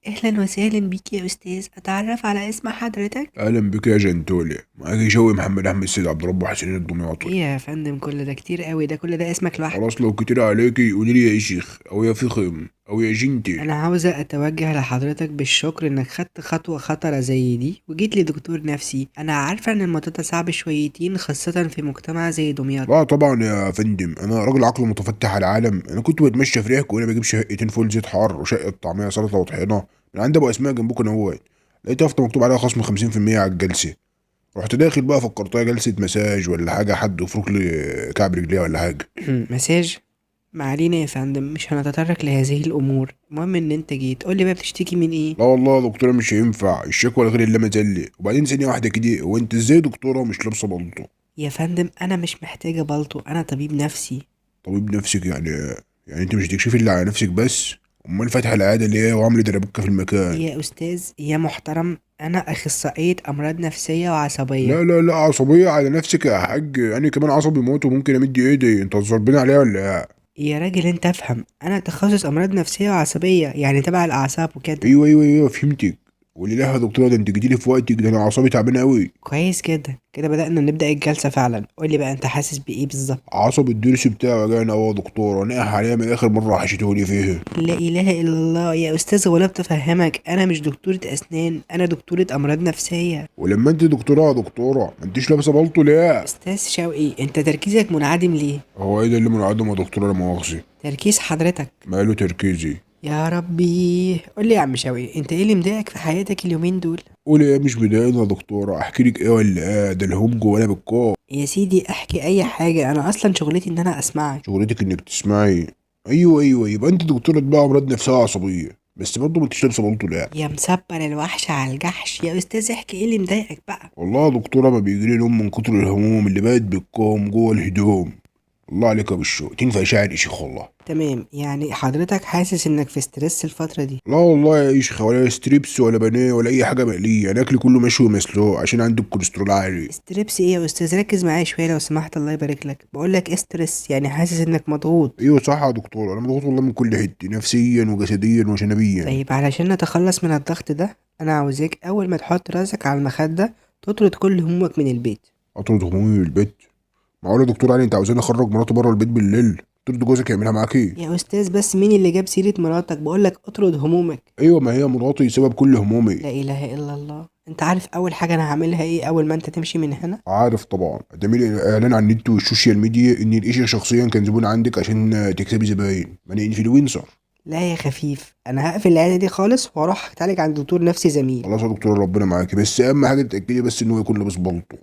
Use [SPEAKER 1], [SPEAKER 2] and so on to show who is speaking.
[SPEAKER 1] اهلا وسهلا بيك يا استاذ، اتعرف على اسم حضرتك؟
[SPEAKER 2] اهلا بك يا جنتولي. معاك شوقي محمد احمد سيد عبد ربه حسين الدمياطي.
[SPEAKER 1] ايه يا فندم، كل ده كتير قوي، ده كل ده اسمك لوحدك؟
[SPEAKER 2] خلاص لو كتير عليكي قولي لي يا شيخ او يا فخم او يا جنتي.
[SPEAKER 1] انا عاوزة اتوجه لحضرتك بالشكر انك خدت خطوة خطرة زي دي وجيت لدكتور نفسي. انا عارفة ان الموضوع ده صعب شويتين، خاصة في مجتمع زي دمياط.
[SPEAKER 2] لا طبعا يا فندم، انا راجل عقل متفتح على العالم. انا كنت بتمشى في ريحك وانا بجيب شقتين فول زيت حار وشقه طعميه سلطه وطحينه من عند ابو اسماء جنبكم اهوت. لقيت يافطه مكتوب عليها خصم 50% على الجلسه. رحت داخل بقى فكرتها جلسه مساج ولا حاجه، حد يفرك لي كعب رجليه ولا حاجه.
[SPEAKER 1] مساج؟ ما علينا يا فندم، مش هنتطرق لهذه الامور. المهم ان انت جيت، قولي بقى بتشتكي من ايه؟
[SPEAKER 2] لا والله يا دكتوره مش هينفع الشكوى غير اللي مزلي. وبعدين ثانيه واحده كده، هو انت ازاي دكتوره ومش لابسه بلطو؟
[SPEAKER 1] يا فندم انا مش محتاجة بلطو، انا طبيب نفسي.
[SPEAKER 2] طبيب نفسك يعني؟ يعني انت مش هتكشفي اللي على نفسك بس؟ امال فاتحه العياده ليه وعامله درابكه في المكان؟
[SPEAKER 1] يا أستاذ يا محترم، أنا أخصائية أمراض نفسية وعصبية.
[SPEAKER 2] لا لا لا، عصبيه على نفسك يا حاج؟ يعني كمان عصبي موت وممكن امد ايدي؟ انت هتظبطني عليها ولا ايه؟
[SPEAKER 1] يا راجل أنت أفهم، أنا تخصص أمراض نفسية وعصبية، يعني تبع الأعصاب وكده.
[SPEAKER 2] ايوه ايوه ايوه فهمتك. واللي لها يا دكتوره، ده انت جيتيلي في وقتك، ده انا اعصابي تعبانه قوي.
[SPEAKER 1] كويس جدا، كده بدأنا نبدأ الجلسة فعلا. قولي بقى أنت حاسس بإيه بالظبط؟
[SPEAKER 2] عصب الضرس بتاعي وجعنا قوي يا دكتوره، نقح عليها من اخر مره حشيتهولي فيها.
[SPEAKER 1] لا إله إلا الله يا أستاذ، ولا بتفهمك، أنا مش دكتورة أسنان، أنا دكتورة أمراض نفسية.
[SPEAKER 2] ولما انت دكتوره يا دكتوره ما انتش لابسه بلطو ليه؟
[SPEAKER 1] أستاذ شوقي، أنت تركيزك منعدم ليه؟
[SPEAKER 2] هو ايه ده اللي منعدم يا دكتوره؟ لا مؤاخذه.
[SPEAKER 1] تركيز حضرتك.
[SPEAKER 2] ماله تركيزي؟
[SPEAKER 1] يا ربي، قولي يا عم شوقي، أنت إيه اللي مضايقك في حياتك اليومين دول؟
[SPEAKER 2] قولي ايه مش بداية يا دكتورة؟ احكي لك ايه ولا ايه؟ ده الهم جوانا بالكوم.
[SPEAKER 1] يا سيدي احكي اي حاجة، انا اصلا شغلتي ان انا اسمعك.
[SPEAKER 2] شغلتك انك تسمعي؟ ايوه ايوه، يبقى انت دكتورة بقى امراض نفسها عصبية، بس برضه ما انتش لابسة بلطو لا؟
[SPEAKER 1] يا مسبر الوحش على الجحش، يا استاذ احكي ايه اللي مضايقك بقى.
[SPEAKER 2] والله يا دكتورة ما بيجيلي نوم من كتر الهموم اللي بقت بالكوم جوه الهدوم. الله عليك يا بالشوق، تنفع شاعر يا شيخ والله.
[SPEAKER 1] تمام، يعني حضرتك حاسس انك في ستريس الفترة دي؟
[SPEAKER 2] لا والله يا شيخ، ولا ستريبس ولا بانيه ولا اي حاجة مقلية. انا اكلي كله مشوي ومسلوق عشان عندي الكوليسترول عالي.
[SPEAKER 1] ستريبس ايه يا استاذ؟ ركز معايا شوية لو سمحت، الله يبارك لك. بقول لك استرس يعني حاسس انك مضغوط.
[SPEAKER 2] ايوه صح يا دكتور، انا مضغوط والله من كل حتة، نفسيا وجسديا وجنبيا.
[SPEAKER 1] طيب علشان نتخلص من الضغط ده، انا عاوزاك اول ما تحط راسك على المخدة تطرد كل همومك من البيت.
[SPEAKER 2] اطرد همومي من البيت؟ معقول يا دكتور يعني انت عاوزاني اخرج مراتي بره البيت بالليل؟ ترضي جوزك يعملها معاكي؟
[SPEAKER 1] يا استاذ بس مين اللي جاب سيرة مراتك؟ بقول لك اطرد همومك.
[SPEAKER 2] ايوه، ما هي مراتي سبب كل همومي.
[SPEAKER 1] لا اله الا الله. انت عارف اول حاجة انا هعملها ايه اول ما انت تمشي من هنا؟
[SPEAKER 2] عارف طبعا، قدامي اعلان على النت والسوشيال ميديا ان الاشي شخصيا كان زبون عندك عشان تكسبي زباين، ما انا انفلونسر.
[SPEAKER 1] لا يا خفيف، انا هقفل العيادة دي خالص واروح اتعالج عند دكتور نفسي زميل.
[SPEAKER 2] خلاص يا دكتور ربنا معاكي، بس اهم حاجه تتاكدي بس ان هو يكون لابس بلطو.